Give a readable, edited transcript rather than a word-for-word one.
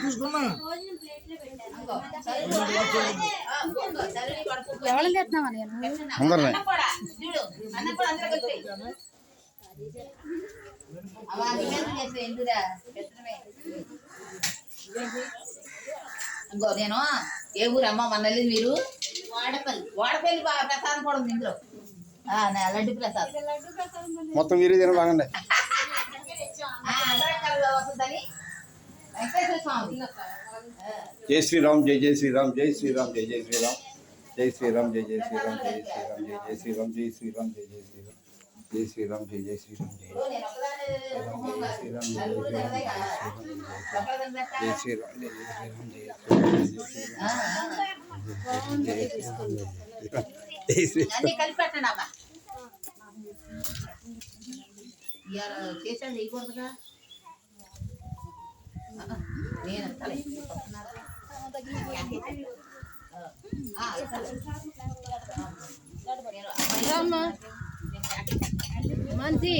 తీసుకున్నా ఎవరు చేస్తున్నావా నేను ఇంకో నేను ఏ ఊరు అమ్మ మన మీరు వాడపల్లి ప్రసాదం కూడా ఉంది ఇందులో లడ్డు ప్రసాదం మొత్తం మీరే తిన బాగండి వస్తుందని వెంకటేశ్వర స్వామి జై శ్రీరామ్ జై జై శ్రీరామ్ జై శ్రీరామ్ జై జై శ్రీరామ్ జై శ్రీరామ్ జై జై శ్రీరామ్ జై శ్రీరామ్ జై జై శ్రీరామ్ జై శ్రీరామ్ జై శ్రీరామ్ జై జై శ్రీరామ్ జై అన్ని కలిపి పెట్టండి అమ్మా చేసాను చేయకూడదుగా నేను మంచి